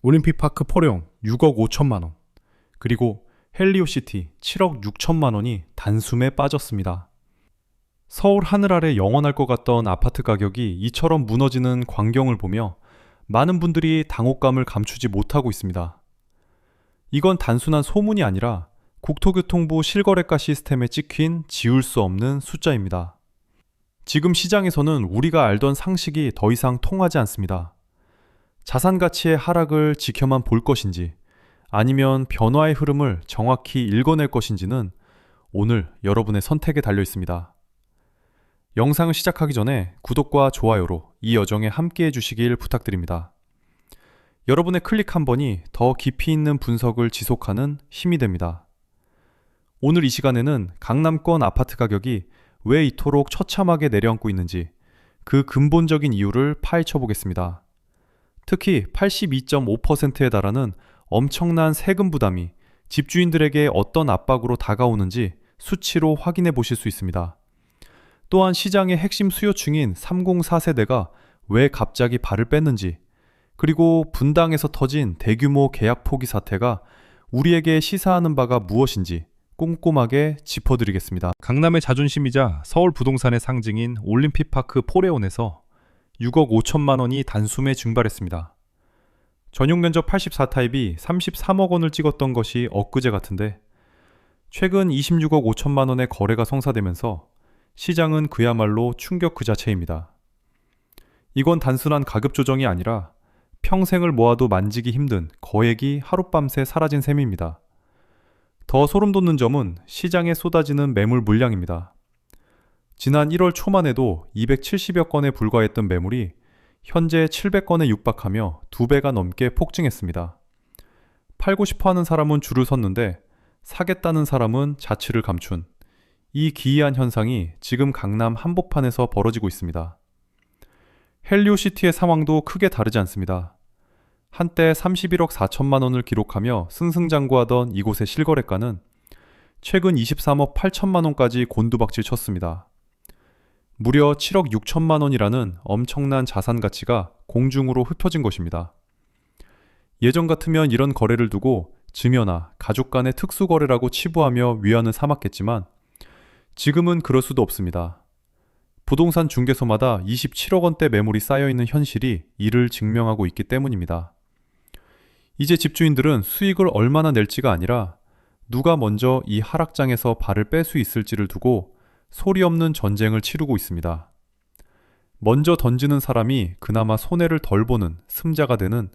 올림픽파크 포레옹 6억 5천만 원, 그리고 헬리오시티 7억 6천만 원이 단숨에 빠졌습니다. 서울 하늘 아래 영원할 것 같던 아파트 가격이 이처럼 무너지는 광경을 보며 많은 분들이 당혹감을 감추지 못하고 있습니다. 이건 단순한 소문이 아니라 국토교통부 실거래가 시스템에 찍힌 지울 수 없는 숫자입니다. 지금 시장에서는 우리가 알던 상식이 더 이상 통하지 않습니다. 자산 가치의 하락을 지켜만 볼 것인지 아니면 변화의 흐름을 정확히 읽어낼 것인지는 오늘 여러분의 선택에 달려 있습니다. 영상을 시작하기 전에 구독과 좋아요로 이 여정에 함께 해주시길 부탁드립니다. 여러분의 클릭 한 번이 더 깊이 있는 분석을 지속하는 힘이 됩니다. 오늘 이 시간에는 강남권 아파트 가격이 왜 이토록 처참하게 내려앉고 있는지 그 근본적인 이유를 파헤쳐 보겠습니다. 특히 82.5%에 달하는 엄청난 세금 부담이 집주인들에게 어떤 압박으로 다가오는지 수치로 확인해 보실 수 있습니다. 또한 시장의 핵심 수요층인 304세대가 왜 갑자기 발을 뺐는지, 그리고 분당에서 터진 대규모 계약 포기 사태가 우리에게 시사하는 바가 무엇인지 꼼꼼하게 짚어드리겠습니다. 강남의 자존심이자 서울 부동산의 상징인 올림픽파크 포레온에서 6억 5천만 원이 단숨에 증발했습니다. 전용 면적 84타입이 33억 원을 찍었던 것이 엊그제 같은데, 최근 26억 5천만 원의 거래가 성사되면서 시장은 그야말로 충격 그 자체입니다. 이건 단순한 가격 조정이 아니라 평생을 모아도 만지기 힘든 거액이 하룻밤새 사라진 셈입니다. 더 소름 돋는 점은 시장에 쏟아지는 매물 물량입니다. 지난 1월 초만 해도 270여 건에 불과했던 매물이 현재 700건에 육박하며 2배가 넘게 폭증했습니다. 팔고 싶어 하는 사람은 줄을 섰는데 사겠다는 사람은 자취를 감춘 이 기이한 현상이 지금 강남 한복판에서 벌어지고 있습니다. 헬리오시티의 상황도 크게 다르지 않습니다. 한때 31억 4천만 원을 기록하며 승승장구하던 이곳의 실거래가는 최근 23억 8천만 원까지 곤두박질 쳤습니다. 무려 7억 6천만 원이라는 엄청난 자산 가치가 공중으로 흩어진 것입니다. 예전 같으면 이런 거래를 두고 증여나 가족 간의 특수거래라고 치부하며 위안을 삼았겠지만 지금은 그럴 수도 없습니다. 부동산 중개소마다 27억 원대 매물이 쌓여있는 현실이 이를 증명하고 있기 때문입니다. 이제 집주인들은 수익을 얼마나 낼지가 아니라 누가 먼저 이 하락장에서 발을 뺄 수 있을지를 두고 소리 없는 전쟁을 치르고 있습니다. 먼저 던지는 사람이 그나마 손해를 덜 보는 승자가 되는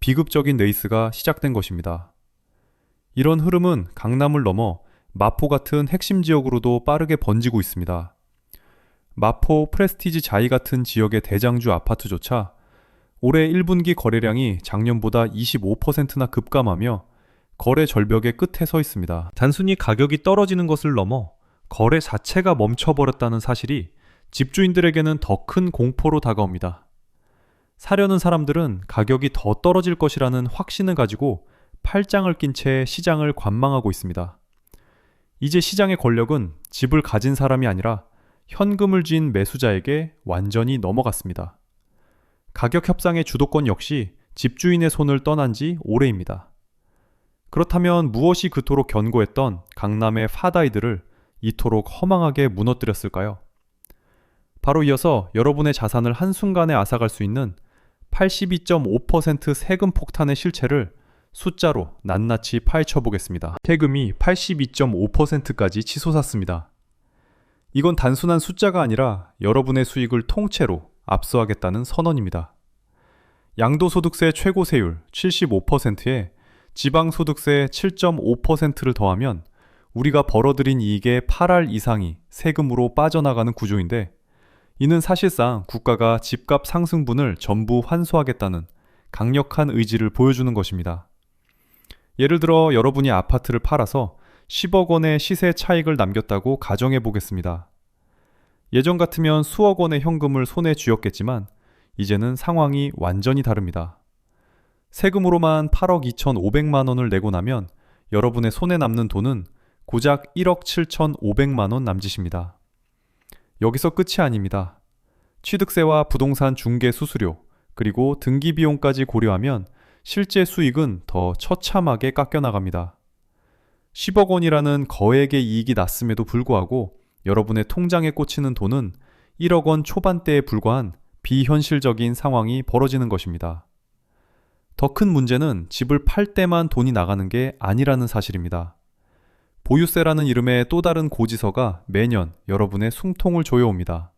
비극적인 레이스가 시작된 것입니다. 이런 흐름은 강남을 넘어 마포 같은 핵심 지역으로도 빠르게 번지고 있습니다. 마포, 프레스티지 자이 같은 지역의 대장주 아파트조차 올해 1분기 거래량이 작년보다 25%나 급감하며 거래 절벽의 끝에 서 있습니다. 단순히 가격이 떨어지는 것을 넘어 거래 자체가 멈춰버렸다는 사실이 집주인들에게는 더 큰 공포로 다가옵니다. 사려는 사람들은 가격이 더 떨어질 것이라는 확신을 가지고 팔짱을 낀 채 시장을 관망하고 있습니다. 이제 시장의 권력은 집을 가진 사람이 아니라 현금을 쥔 매수자에게 완전히 넘어갔습니다. 가격 협상의 주도권 역시 집주인의 손을 떠난 지 오래입니다. 그렇다면 무엇이 그토록 견고했던 강남의 파다이들을 이토록 허망하게 무너뜨렸을까요? 바로 이어서 여러분의 자산을 한순간에 앗아갈 수 있는 82.5% 세금 폭탄의 실체를 숫자로 낱낱이 파헤쳐 보겠습니다. 세금이 82.5%까지 치솟았습니다. 이건 단순한 숫자가 아니라 여러분의 수익을 통째로 압수하겠다는 선언입니다. 양도소득세 최고 세율 75%에 지방소득세 7.5%를 더하면 우리가 벌어들인 이익의 8할 이상이 세금으로 빠져나가는 구조인데, 이는 사실상 국가가 집값 상승분을 전부 환수하겠다는 강력한 의지를 보여주는 것입니다. 예를 들어 여러분이 아파트를 팔아서 10억 원의 시세 차익을 남겼다고 가정해 보겠습니다. 예전 같으면 수억 원의 현금을 손에 쥐었겠지만 이제는 상황이 완전히 다릅니다. 세금으로만 8억 2,500만 원을 내고 나면 여러분의 손에 남는 돈은 고작 1억 7,500만 원 남짓입니다. 여기서 끝이 아닙니다. 취득세와 부동산 중개 수수료, 그리고 등기 비용까지 고려하면 실제 수익은 더 처참하게 깎여나갑니다. 10억 원이라는 거액의 이익이 났음에도 불구하고 여러분의 통장에 꽂히는 돈은 1억 원 초반대에 불과한 비현실적인 상황이 벌어지는 것입니다. 더 큰 문제는 집을 팔 때만 돈이 나가는 게 아니라는 사실입니다. 보유세라는 이름의 또 다른 고지서가 매년 여러분의 숨통을 조여옵니다.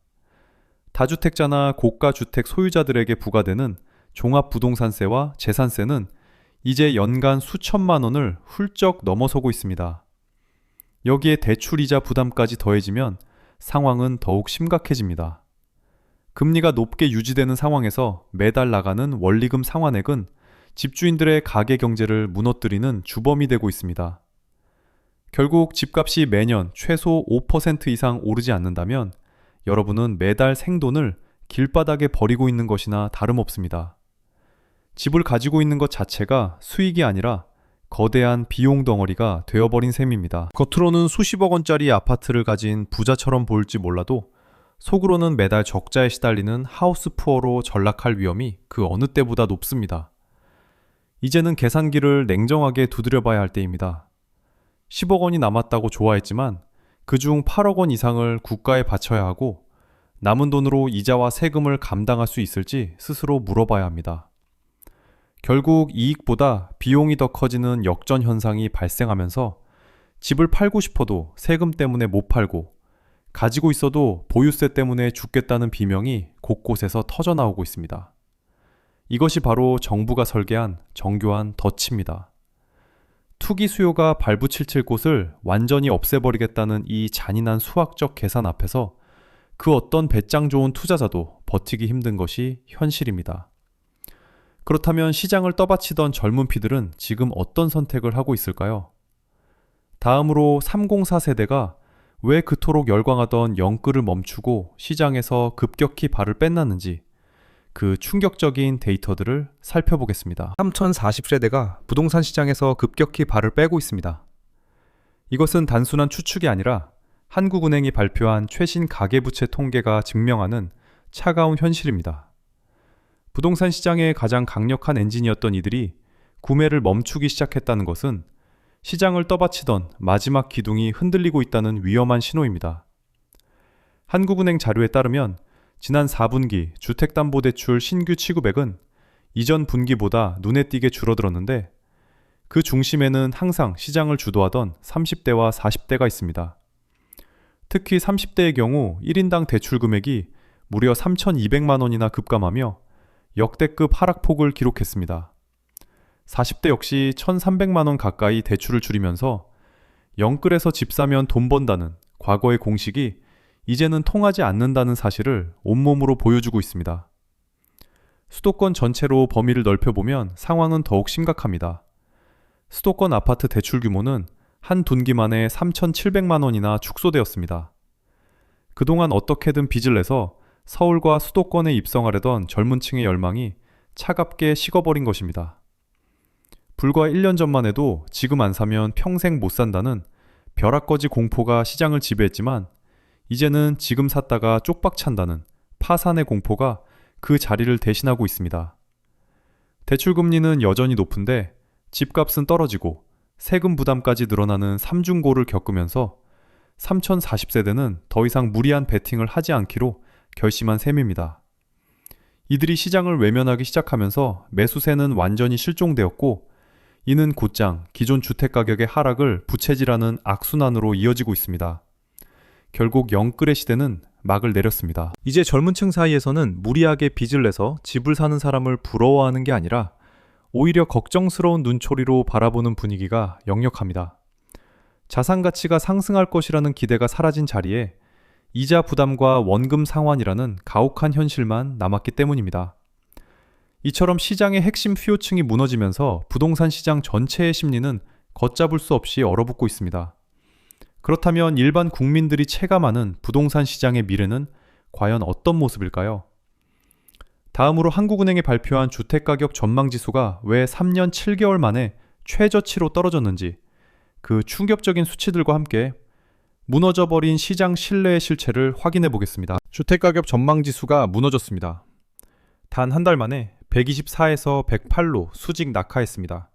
다주택자나 고가주택 소유자들에게 부과되는 종합부동산세와 재산세는 이제 연간 수천만 원을 훌쩍 넘어서고 있습니다. 여기에 대출이자 부담까지 더해지면 상황은 더욱 심각해집니다. 금리가 높게 유지되는 상황에서 매달 나가는 원리금 상환액은 집주인들의 가계 경제를 무너뜨리는 주범이 되고 있습니다. 결국 집값이 매년 최소 5% 이상 오르지 않는다면 여러분은 매달 생돈을 길바닥에 버리고 있는 것이나 다름없습니다. 집을 가지고 있는 것 자체가 수익이 아니라 거대한 비용 덩어리가 되어버린 셈입니다. 겉으로는 수십억 원짜리 아파트를 가진 부자처럼 보일지 몰라도 속으로는 매달 적자에 시달리는 하우스푸어로 전락할 위험이 그 어느 때보다 높습니다. 이제는 계산기를 냉정하게 두드려봐야 할 때입니다. 10억 원이 남았다고 좋아했지만 그중 8억 원 이상을 국가에 바쳐야 하고 남은 돈으로 이자와 세금을 감당할 수 있을지 스스로 물어봐야 합니다. 결국 이익보다 비용이 더 커지는 역전 현상이 발생하면서 집을 팔고 싶어도 세금 때문에 못 팔고 가지고 있어도 보유세 때문에 죽겠다는 비명이 곳곳에서 터져나오고 있습니다. 이것이 바로 정부가 설계한 정교한 덫입니다. 투기 수요가 발부칠칠 곳을 완전히 없애버리겠다는 이 잔인한 수학적 계산 앞에서 그 어떤 배짱 좋은 투자자도 버티기 힘든 것이 현실입니다. 그렇다면 시장을 떠받치던 젊은 피들은 지금 어떤 선택을 하고 있을까요? 다음으로 304 세대가 왜 그토록 열광하던 영끌을 멈추고 시장에서 급격히 발을 뺐났는지 그 충격적인 데이터들을 살펴보겠습니다. 3040세대가 부동산 시장에서 급격히 발을 빼고 있습니다. 이것은 단순한 추측이 아니라 한국은행이 발표한 최신 가계부채 통계가 증명하는 차가운 현실입니다. 부동산 시장의 가장 강력한 엔진이었던 이들이 구매를 멈추기 시작했다는 것은 시장을 떠받치던 마지막 기둥이 흔들리고 있다는 위험한 신호입니다. 한국은행 자료에 따르면 지난 4분기 주택담보대출 신규 취급액은 이전 분기보다 눈에 띄게 줄어들었는데 그 중심에는 항상 시장을 주도하던 30대와 40대가 있습니다. 특히 30대의 경우 1인당 대출 금액이 무려 3,200만 원이나 급감하며 역대급 하락폭을 기록했습니다. 40대 역시 1,300만 원 가까이 대출을 줄이면서 영끌에서 집 사면 돈 번다는 과거의 공식이 이제는 통하지 않는다는 사실을 온몸으로 보여주고 있습니다. 수도권 전체로 범위를 넓혀보면 상황은 더욱 심각합니다. 수도권 아파트 대출 규모는 한 분기 만에 3,700만 원이나 축소되었습니다. 그동안 어떻게든 빚을 내서 서울과 수도권에 입성하려던 젊은 층의 열망이 차갑게 식어버린 것입니다. 불과 1년 전만 해도 지금 안 사면 평생 못 산다는 벼락거지 공포가 시장을 지배했지만 이제는 지금 샀다가 쪽박 찬다는 파산의 공포가 그 자리를 대신하고 있습니다. 대출금리는 여전히 높은데 집값은 떨어지고 세금 부담까지 늘어나는 삼중고를 겪으면서 3040세대는 더 이상 무리한 베팅을 하지 않기로 결심한 셈입니다. 이들이 시장을 외면하기 시작하면서 매수세는 완전히 실종되었고 이는 곧장 기존 주택가격의 하락을 부채질하는 악순환으로 이어지고 있습니다. 결국 영끌의 시대는 막을 내렸습니다. 이제 젊은 층 사이에서는 무리하게 빚을 내서 집을 사는 사람을 부러워하는 게 아니라 오히려 걱정스러운 눈초리로 바라보는 분위기가 역력합니다. 자산 가치가 상승할 것이라는 기대가 사라진 자리에 이자 부담과 원금 상환이라는 가혹한 현실만 남았기 때문입니다. 이처럼 시장의 핵심 수요층이 무너지면서 부동산 시장 전체의 심리는 걷잡을 수 없이 얼어붙고 있습니다. 그렇다면 일반 국민들이 체감하는 부동산 시장의 미래는 과연 어떤 모습일까요? 다음으로 한국은행이 발표한 주택가격 전망지수가 왜 3년 7개월 만에 최저치로 떨어졌는지 그 충격적인 수치들과 함께 무너져버린 시장 신뢰의 실체를 확인해 보겠습니다. 주택가격 전망지수가 무너졌습니다. 단 한 달 만에 124에서 108로 수직 낙하했습니다.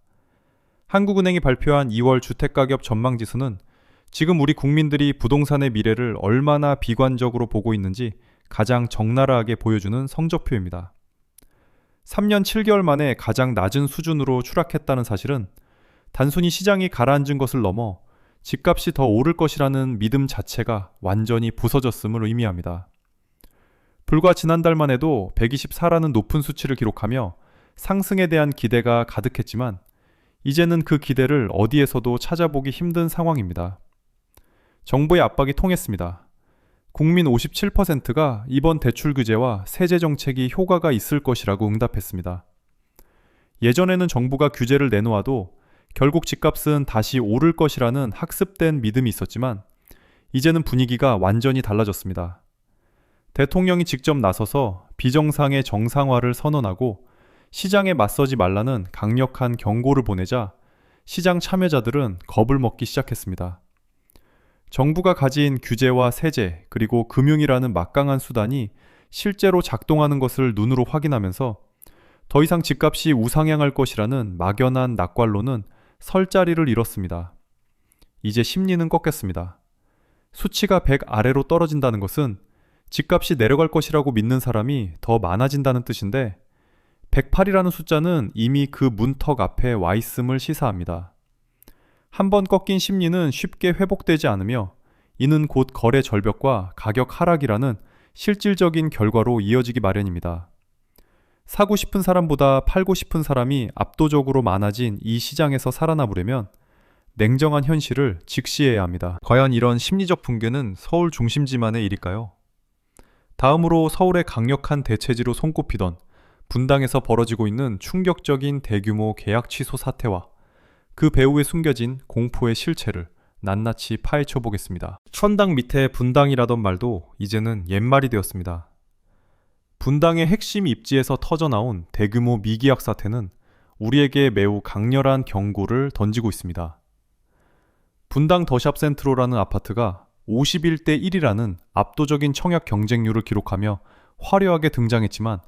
한국은행이 발표한 2월 주택가격 전망지수는 지금 우리 국민들이 부동산의 미래를 얼마나 비관적으로 보고 있는지 가장 적나라하게 보여주는 성적표입니다. 3년 7개월 만에 가장 낮은 수준으로 추락했다는 사실은 단순히 시장이 가라앉은 것을 넘어 집값이 더 오를 것이라는 믿음 자체가 완전히 부서졌음을 의미합니다. 불과 지난달만 해도 124라는 높은 수치를 기록하며 상승에 대한 기대가 가득했지만 이제는 그 기대를 어디에서도 찾아보기 힘든 상황입니다. 정부의 압박이 통했습니다. 국민 57%가 이번 대출 규제와 세제 정책이 효과가 있을 것이라고 응답했습니다. 예전에는 정부가 규제를 내놓아도 결국 집값은 다시 오를 것이라는 학습된 믿음이 있었지만 이제는 분위기가 완전히 달라졌습니다. 대통령이 직접 나서서 비정상의 정상화를 선언하고 시장에 맞서지 말라는 강력한 경고를 보내자 시장 참여자들은 겁을 먹기 시작했습니다. 정부가 가진 규제와 세제 그리고 금융이라는 막강한 수단이 실제로 작동하는 것을 눈으로 확인하면서 더 이상 집값이 우상향할 것이라는 막연한 낙관론은 설 자리를 잃었습니다. 이제 심리는 꺾였습니다. 수치가 100 아래로 떨어진다는 것은 집값이 내려갈 것이라고 믿는 사람이 더 많아진다는 뜻인데 108이라는 숫자는 이미 그 문턱 앞에 와 있음을 시사합니다. 한번 꺾인 심리는 쉽게 회복되지 않으며 이는 곧 거래 절벽과 가격 하락이라는 실질적인 결과로 이어지기 마련입니다. 사고 싶은 사람보다 팔고 싶은 사람이 압도적으로 많아진 이 시장에서 살아남으려면 냉정한 현실을 직시해야 합니다. 과연 이런 심리적 붕괴는 서울 중심지만의 일일까요? 다음으로 서울의 강력한 대체지로 손꼽히던 분당에서 벌어지고 있는 충격적인 대규모 계약 취소 사태와 그 배후에 숨겨진 공포의 실체를 낱낱이 파헤쳐 보겠습니다. 천당 밑에 분당이라던 말도 이제는 옛말이 되었습니다. 분당의 핵심 입지에서 터져나온 대규모 미계약 사태는 우리에게 매우 강렬한 경고를 던지고 있습니다. 분당 더샵 센트로라는 아파트가 51대 1이라는 압도적인 청약 경쟁률을 기록하며 화려하게 등장했지만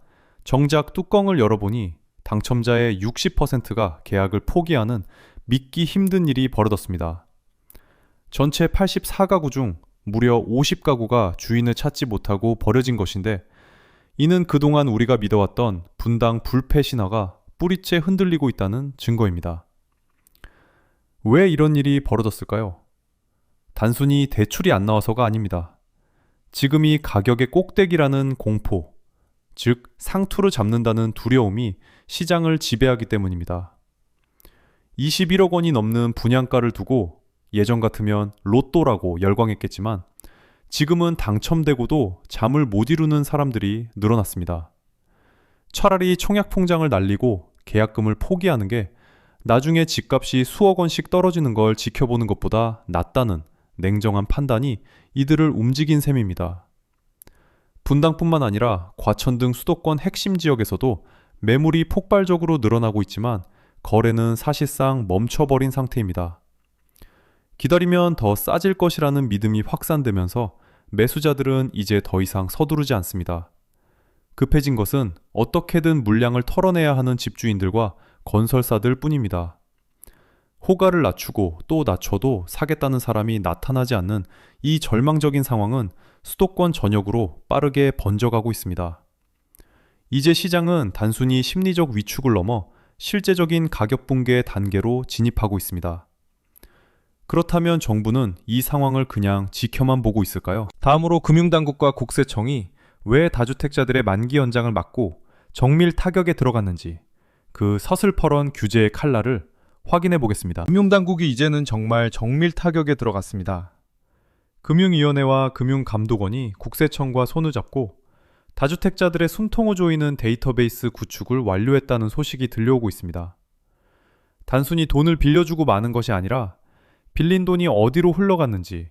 정작 뚜껑을 열어보니 당첨자의 60%가 계약을 포기하는 믿기 힘든 일이 벌어졌습니다. 전체 84가구 중 무려 50가구가 주인을 찾지 못하고 버려진 것인데 이는 그동안 우리가 믿어왔던 분당 불패 신화가 뿌리째 흔들리고 있다는 증거입니다. 왜 이런 일이 벌어졌을까요? 단순히 대출이 안 나와서가 아닙니다. 지금이 가격의 꼭대기라는 공포, 즉 상투를 잡는다는 두려움이 시장을 지배하기 때문입니다. 21억 원이 넘는 분양가를 두고 예전 같으면 로또라고 열광했겠지만 지금은 당첨되고도 잠을 못 이루는 사람들이 늘어났습니다. 차라리 청약통장을 날리고 계약금을 포기하는 게 나중에 집값이 수억 원씩 떨어지는 걸 지켜보는 것보다 낫다는 냉정한 판단이 이들을 움직인 셈입니다. 분당뿐만 아니라 과천 등 수도권 핵심 지역에서도 매물이 폭발적으로 늘어나고 있지만 거래는 사실상 멈춰버린 상태입니다. 기다리면 더 싸질 것이라는 믿음이 확산되면서 매수자들은 이제 더 이상 서두르지 않습니다. 급해진 것은 어떻게든 물량을 털어내야 하는 집주인들과 건설사들 뿐입니다. 호가를 낮추고 또 낮춰도 사겠다는 사람이 나타나지 않는 이 절망적인 상황은 수도권 전역으로 빠르게 번져가고 있습니다. 이제 시장은 단순히 심리적 위축을 넘어 실제적인 가격 붕괴의 단계로 진입하고 있습니다. 그렇다면 정부는 이 상황을 그냥 지켜만 보고 있을까요? 다음으로 금융당국과 국세청이 왜 다주택자들의 만기 연장을 막고 정밀 타격에 들어갔는지 그 서슬퍼런 규제의 칼날을 확인해 보겠습니다. 금융당국이 이제는 정말 정밀 타격에 들어갔습니다. 금융위원회와 금융감독원이 국세청과 손을 잡고 다주택자들의 숨통을 조이는 데이터베이스 구축을 완료했다는 소식이 들려오고 있습니다. 단순히 돈을 빌려주고 마는 것이 아니라 빌린 돈이 어디로 흘러갔는지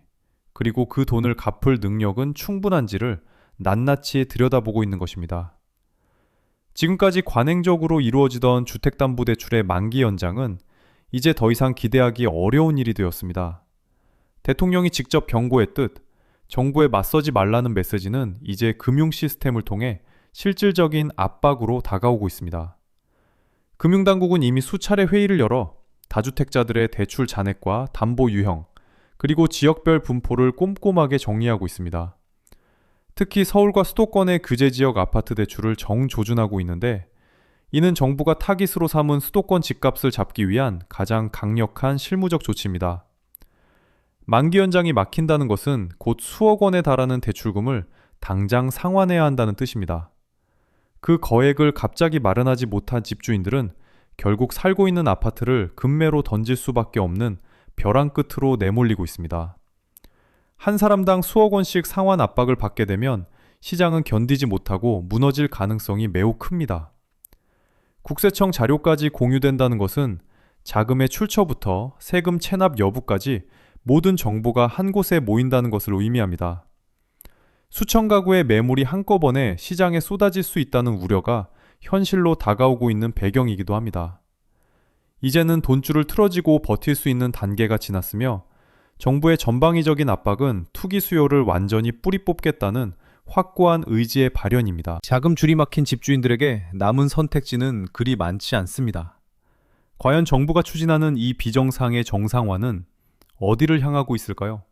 그리고 그 돈을 갚을 능력은 충분한지를 낱낱이 들여다보고 있는 것입니다. 지금까지 관행적으로 이루어지던 주택담보대출의 만기 연장은 이제 더 이상 기대하기 어려운 일이 되었습니다. 대통령이 직접 경고했듯 정부에 맞서지 말라는 메시지는 이제 금융 시스템을 통해 실질적인 압박으로 다가오고 있습니다. 금융당국은 이미 수차례 회의를 열어 다주택자들의 대출 잔액과 담보 유형, 그리고 지역별 분포를 꼼꼼하게 정리하고 있습니다. 특히 서울과 수도권의 규제 지역 아파트 대출을 정조준하고 있는데, 이는 정부가 타깃으로 삼은 수도권 집값을 잡기 위한 가장 강력한 실무적 조치입니다. 만기 연장이 막힌다는 것은 곧 수억 원에 달하는 대출금을 당장 상환해야 한다는 뜻입니다. 그 거액을 갑자기 마련하지 못한 집주인들은 결국 살고 있는 아파트를 급매로 던질 수밖에 없는 벼랑 끝으로 내몰리고 있습니다. 한 사람당 수억 원씩 상환 압박을 받게 되면 시장은 견디지 못하고 무너질 가능성이 매우 큽니다. 국세청 자료까지 공유된다는 것은 자금의 출처부터 세금 체납 여부까지 모든 정보가 한 곳에 모인다는 것을 의미합니다. 수천 가구의 매물이 한꺼번에 시장에 쏟아질 수 있다는 우려가 현실로 다가오고 있는 배경이기도 합니다. 이제는 돈줄을 틀어지고 버틸 수 있는 단계가 지났으며, 정부의 전방위적인 압박은 투기 수요를 완전히 뿌리 뽑겠다는 확고한 의지의 발현입니다. 자금줄이 막힌 집주인들에게 남은 선택지는 그리 많지 않습니다. 과연 정부가 추진하는 이 비정상의 정상화는 어디를 향하고 있을까요?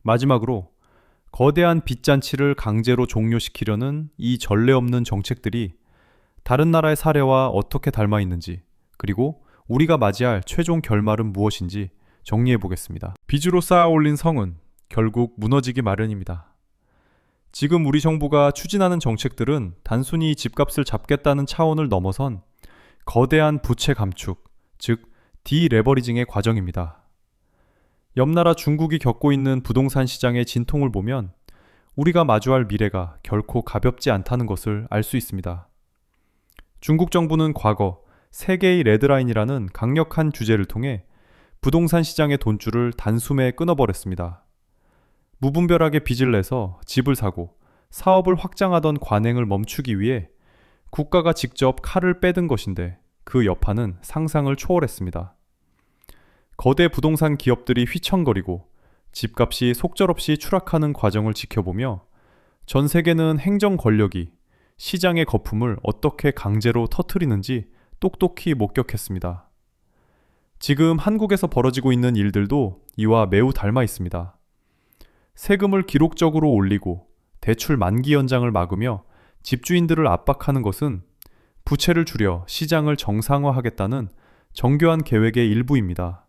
마지막으로, 거대한 빚잔치를 강제로 종료시키려는 이 전례 없는 정책들이 다른 나라의 사례와 어떻게 닮아 있는지, 그리고 우리가 맞이할 최종 결말은 무엇인지 정리해 보겠습니다. 빚으로 쌓아 올린 성은 결국 무너지기 마련입니다. 지금 우리 정부가 추진하는 정책들은 단순히 집값을 잡겠다는 차원을 넘어선 거대한 부채 감축, 즉 디레버리징의 과정입니다. 옆 나라 중국이 겪고 있는 부동산 시장의 진통을 보면 우리가 마주할 미래가 결코 가볍지 않다는 것을 알 수 있습니다. 중국 정부는 과거 세계의 레드라인이라는 강력한 규제를 통해 부동산 시장의 돈줄을 단숨에 끊어버렸습니다. 무분별하게 빚을 내서 집을 사고 사업을 확장하던 관행을 멈추기 위해 국가가 직접 칼을 빼든 것인데, 그 여파는 상상을 초월했습니다. 거대 부동산 기업들이 휘청거리고 집값이 속절없이 추락하는 과정을 지켜보며 전 세계는 행정 권력이 시장의 거품을 어떻게 강제로 터뜨리는지 똑똑히 목격했습니다. 지금 한국에서 벌어지고 있는 일들도 이와 매우 닮아 있습니다. 세금을 기록적으로 올리고 대출 만기 연장을 막으며 집주인들을 압박하는 것은 부채를 줄여 시장을 정상화하겠다는 정교한 계획의 일부입니다.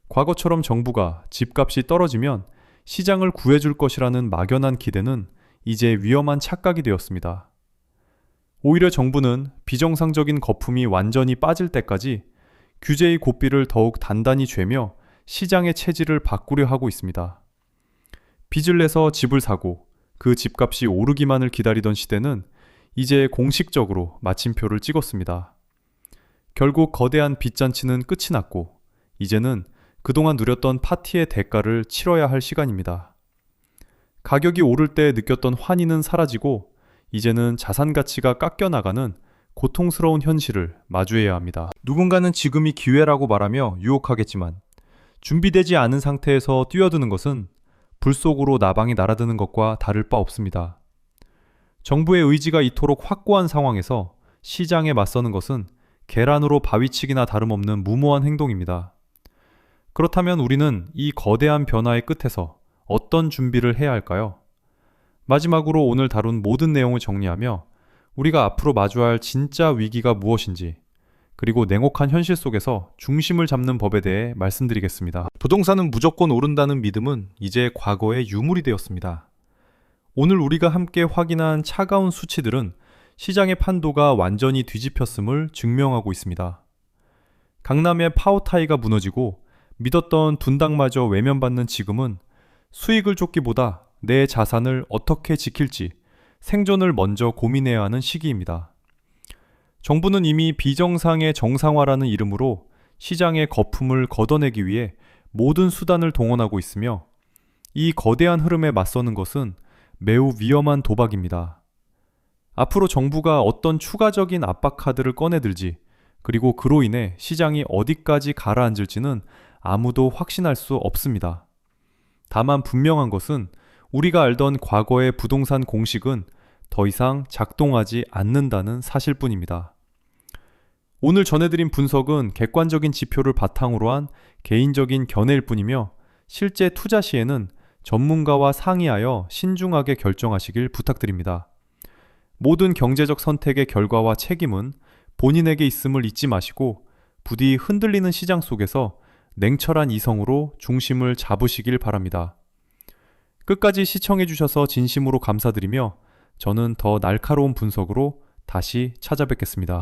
과거처럼 정부가 집값이 떨어지면 시장을 구해줄 것이라는 막연한 기대는 이제 위험한 착각이 되었습니다. 오히려 정부는 비정상적인 거품이 완전히 빠질 때까지 규제의 고삐를 더욱 단단히 죄며 시장의 체질을 바꾸려 하고 있습니다. 빚을 내서 집을 사고 그 집값이 오르기만을 기다리던 시대는 이제 공식적으로 마침표를 찍었습니다. 결국 거대한 빚잔치는 끝이 났고, 이제는 그동안 누렸던 파티의 대가를 치러야 할 시간입니다. 가격이 오를 때 느꼈던 환희는 사라지고 이제는 자산 가치가 깎여나가는 고통스러운 현실을 마주해야 합니다. 누군가는 지금이 기회라고 말하며 유혹하겠지만, 준비되지 않은 상태에서 뛰어드는 것은 불 속으로 나방이 날아드는 것과 다를 바 없습니다. 정부의 의지가 이토록 확고한 상황에서 시장에 맞서는 것은 계란으로 바위치기나 다름없는 무모한 행동입니다. 그렇다면 우리는 이 거대한 변화의 끝에서 어떤 준비를 해야 할까요? 마지막으로 오늘 다룬 모든 내용을 정리하며 우리가 앞으로 마주할 진짜 위기가 무엇인지, 그리고 냉혹한 현실 속에서 중심을 잡는 법에 대해 말씀드리겠습니다. 부동산은 무조건 오른다는 믿음은 이제 과거의 유물이 되었습니다. 오늘 우리가 함께 확인한 차가운 수치들은 시장의 판도가 완전히 뒤집혔음을 증명하고 있습니다. 강남의 파오타이가 무너지고 믿었던 둔당마저 외면받는 지금은 수익을 쫓기보다 내 자산을 어떻게 지킬지 생존을 먼저 고민해야 하는 시기입니다. 정부는 이미 비정상의 정상화라는 이름으로 시장의 거품을 걷어내기 위해 모든 수단을 동원하고 있으며, 이 거대한 흐름에 맞서는 것은 매우 위험한 도박입니다. 앞으로 정부가 어떤 추가적인 압박 카드를 꺼내들지, 그리고 그로 인해 시장이 어디까지 가라앉을지는 아무도 확신할 수 없습니다. 다만 분명한 것은 우리가 알던 과거의 부동산 공식은 더 이상 작동하지 않는다는 사실뿐입니다. 오늘 전해드린 분석은 객관적인 지표를 바탕으로 한 개인적인 견해일 뿐이며 실제 투자 시에는 전문가와 상의하여 신중하게 결정하시길 부탁드립니다. 모든 경제적 선택의 결과와 책임은 본인에게 있음을 잊지 마시고 부디 흔들리는 시장 속에서 냉철한 이성으로 중심을 잡으시길 바랍니다. 끝까지 시청해주셔서 진심으로 감사드리며 저는 더 날카로운 분석으로 다시 찾아뵙겠습니다.